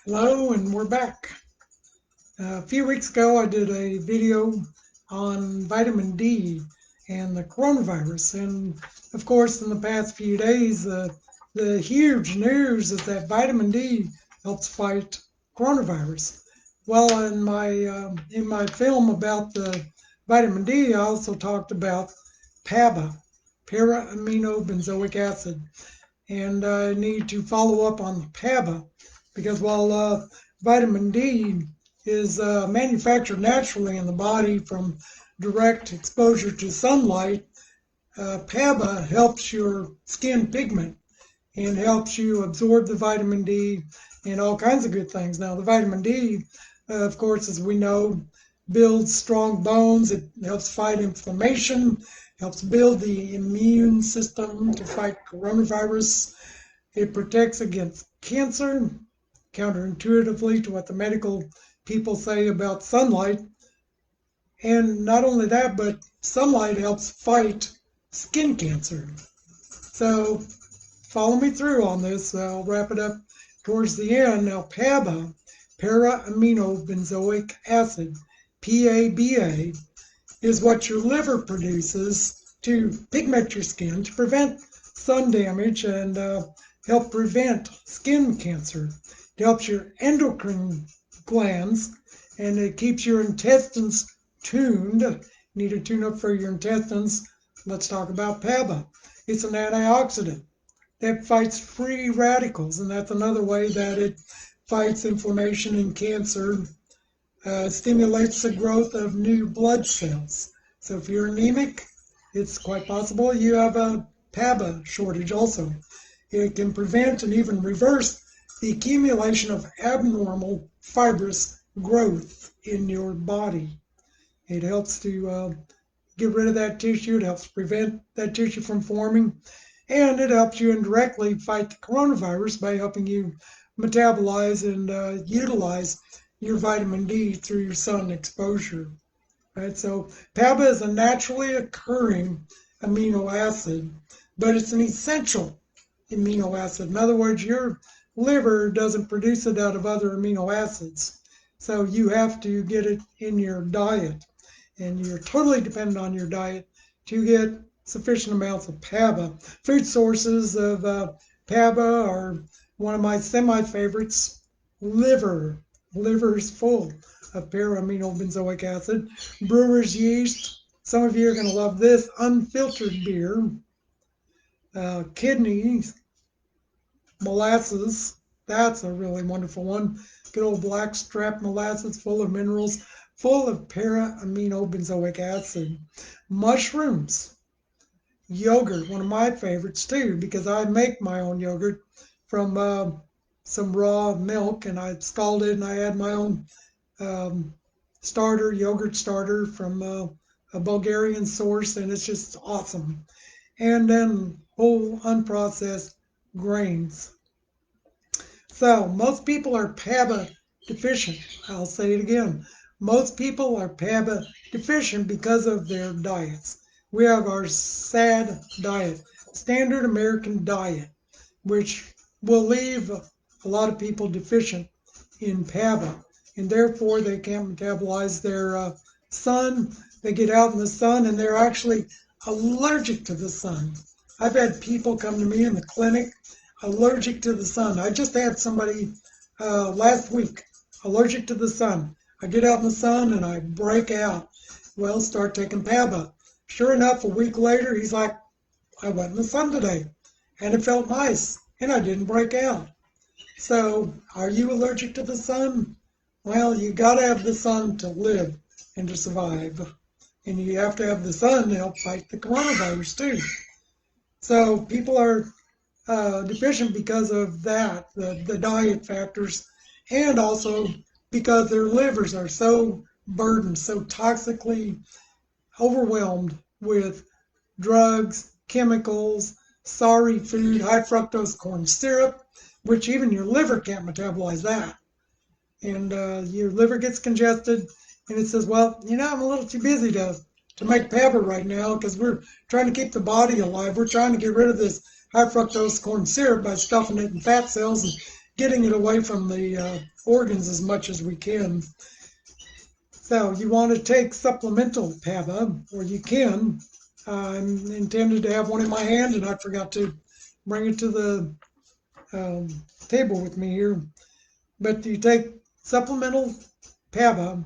Hello, and we're back. A few weeks ago, I did a video on vitamin D and the coronavirus. And of course, in the past few days, the huge news is that vitamin D helps fight coronavirus. Well, in my film about the vitamin D, I also talked about PABA, para-amino benzoic acid, and I need to follow up on PABA because while vitamin D is manufactured naturally in the body from direct exposure to sunlight, PABA helps your skin pigment and helps you absorb the vitamin D and all kinds of good things. Now, the vitamin D, of course, as we know, builds strong bones. It helps fight inflammation, helps build the immune system to fight coronavirus. It protects against cancer, counterintuitively to what the medical people say about sunlight. And not only that, but sunlight helps fight skin cancer. So follow me through on this. I'll wrap it up towards the end. Now, PABA, para-amino benzoic acid, PABA, is what your liver produces to pigment your skin to prevent sun damage and help prevent skin cancer. It helps your endocrine glands and it keeps your intestines tuned. You need to tune up for your intestines. Let's talk about PABA. It's an antioxidant that fights free radicals, and that's another way that it fights inflammation and cancer. Stimulates the growth of new blood cells. So if you're anemic, it's quite possible you have a PABA shortage also. It can prevent and even reverse the accumulation of abnormal fibrous growth in your body. It helps to get rid of that tissue. It helps prevent that tissue from forming. And it helps you indirectly fight the coronavirus by helping you metabolize and utilize your vitamin D through your sun exposure. Right? So PABA is a naturally occurring amino acid, but it's an essential amino acid. In other words, your liver doesn't produce it out of other amino acids. So you have to get it in your diet. And you're totally dependent on your diet to get sufficient amounts of PABA. Food sources of PABA are one of my semi-favorites, liver. Liver is full of para-amino benzoic acid. Brewer's yeast, some of you are going to love this, unfiltered beer. Kidneys, molasses, that's a really wonderful one. Good old blackstrap molasses full of minerals, full of para-amino benzoic acid. Mushrooms, yogurt, one of my favorites too, because I make my own yogurt from some raw milk and I scald it and I add my own yogurt starter from a Bulgarian source, and it's just awesome. And then whole unprocessed grains. So most people are PABA deficient. I'll say it again. Most people are PABA deficient because of their diets. We have our SAD diet, standard American diet, which will leave a lot of people deficient in PABA, and therefore they can't metabolize their sun. They get out in the sun and they're actually allergic to the sun. I've had people come to me in the clinic allergic to the sun. I just had somebody last week allergic to the sun. I get out in the sun and I break out. Well, start taking PABA. Sure enough, a week later, he's like, I went in the sun today and it felt nice and I didn't break out. So, are you allergic to the sun? Well, you got to have the sun to live and to survive. And you have to have the sun to help fight the coronavirus too. So, people are deficient because of that, the diet factors, and also because their livers are so burdened, so toxically overwhelmed with drugs, chemicals, sorry food, high fructose corn syrup, which even your liver can't metabolize that. And your liver gets congested and it says, well, I'm a little too busy to make PABA right now because we're trying to keep the body alive. We're trying to get rid of this high fructose corn syrup by stuffing it in fat cells getting it away from the organs as much as we can. So you want to take supplemental PABA, or you can. I'm intended to have one in my hand, and I forgot to bring it to the table with me here. But you take supplemental PABA,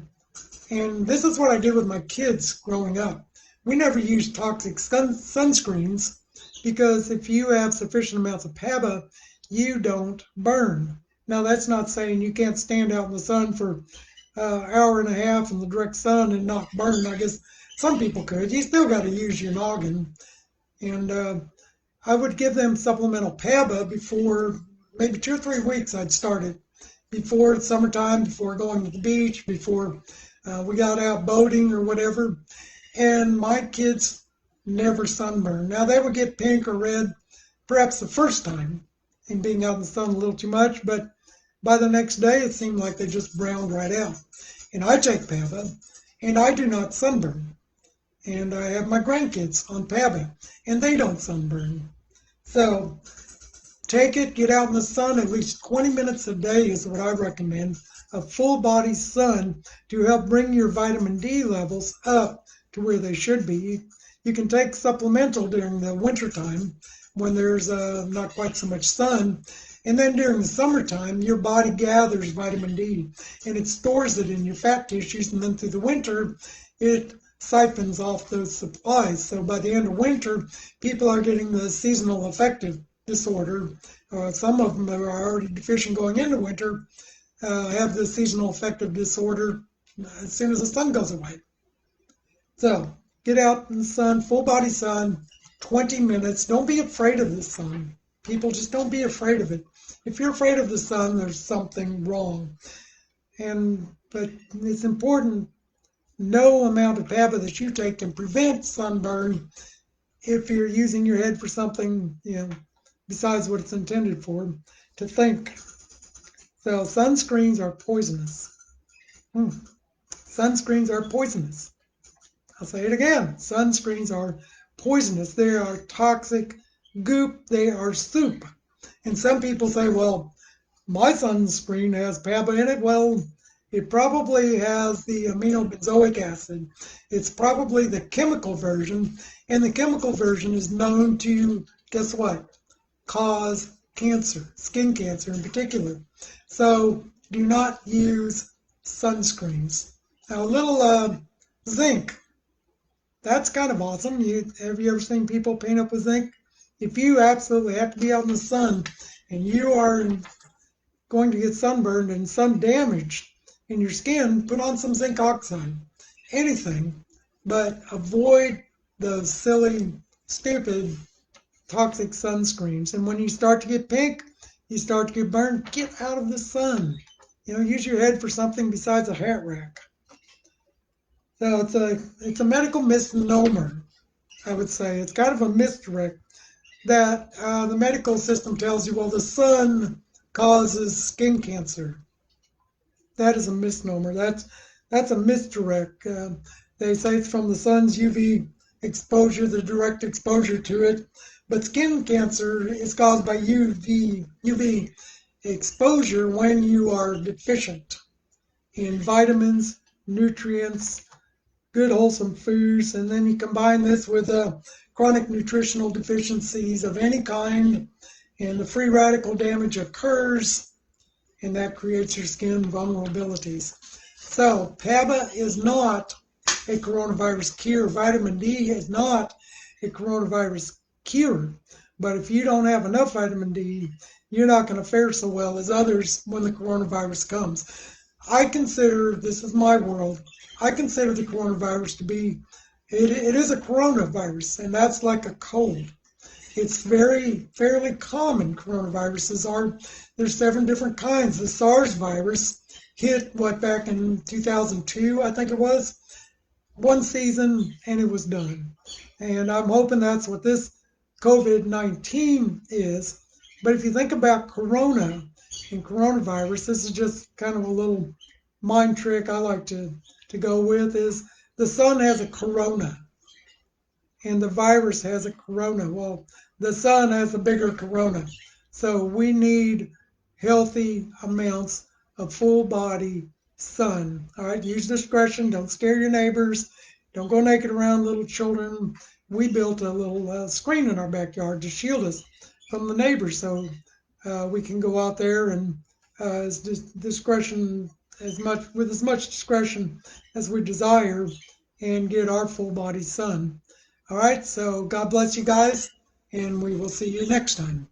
and this is what I did with my kids growing up. We never used toxic sunscreens because if you have sufficient amounts of PABA, you don't burn. Now, that's not saying you can't stand out in the sun for an hour and a half in the direct sun and not burn. I guess some people could. You still got to use your noggin. And I would give them supplemental PABA before maybe 2 or 3 weeks. I'd start it before it's summertime, before going to the beach, before we got out boating or whatever. And my kids never sunburn. Now, they would get pink or red perhaps the first time and being out in the sun a little too much, but by the next day it seemed like they just browned right out. And I take PABA, and I do not sunburn. And I have my grandkids on PABA, and they don't sunburn. So take it, get out in the sun at least 20 minutes a day is what I recommend. A full body sun to help bring your vitamin D levels up to where they should be. You can take supplemental during the winter time when there's not quite so much sun. And then during the summertime, your body gathers vitamin D and it stores it in your fat tissues. And then through the winter, it siphons off those supplies. So by the end of winter, people are getting the seasonal affective disorder. Some of them are already deficient going into winter, have the seasonal affective disorder as soon as the sun goes away. So get out in the sun, full body sun, 20 minutes. Don't be afraid of the sun. People, just don't be afraid of it. If you're afraid of the sun, there's something wrong. But it's important, no amount of PABA that you take can prevent sunburn if you're using your head for something, besides what it's intended for, to think. So sunscreens are poisonous. Sunscreens are poisonous. I'll say it again. Sunscreens are poisonous. They are toxic goop. They are soup. And some people say, well, my sunscreen has PABA in it. Well, it probably has the aminobenzoic acid. It's probably the chemical version. And the chemical version is known to, guess what? Cause cancer, skin cancer in particular. So do not use sunscreens. Now, a little zinc. That's kind of awesome. Have you ever seen people paint up with zinc? If you absolutely have to be out in the sun and you are going to get sunburned and sun damaged in your skin, put on some zinc oxide. Anything, but avoid those silly, stupid, toxic sunscreens. And when you start to get pink, you start to get burned, get out of the sun. Use your head for something besides a hat rack. So it's a medical misnomer, I would say. It's kind of a misdirect that the medical system tells you, well, the sun causes skin cancer. That is a misnomer. That's a misdirect. They say it's from the sun's UV exposure, the direct exposure to it. But skin cancer is caused by UV exposure when you are deficient in vitamins, nutrients, good wholesome foods, and then you combine this with chronic nutritional deficiencies of any kind, and the free radical damage occurs, and that creates your skin vulnerabilities. So PABA is not a coronavirus cure. Vitamin D is not a coronavirus cure. But if you don't have enough vitamin D, you're not going to fare so well as others when the coronavirus comes. I consider, this is my world, I consider the coronavirus to be, it is a coronavirus, and that's like a cold. It's fairly common. Coronaviruses are, there's 7 different kinds. The SARS virus hit, back in 2002, I think it was, 1 season, and it was done. And I'm hoping that's what this COVID-19 is. But if you think about corona and coronavirus, this is just kind of a little mind trick I like to go with, is the sun has a corona and the virus has a corona. Well, the sun has a bigger corona. So we need healthy amounts of full body sun. All right, use discretion. Don't scare your neighbors. Don't go naked around little children. We built a little screen in our backyard to shield us from the neighbors, so we can go out there and as discretion with as much discretion as we desire and get our full body sun. All right, so God bless you guys, and we will see you next time.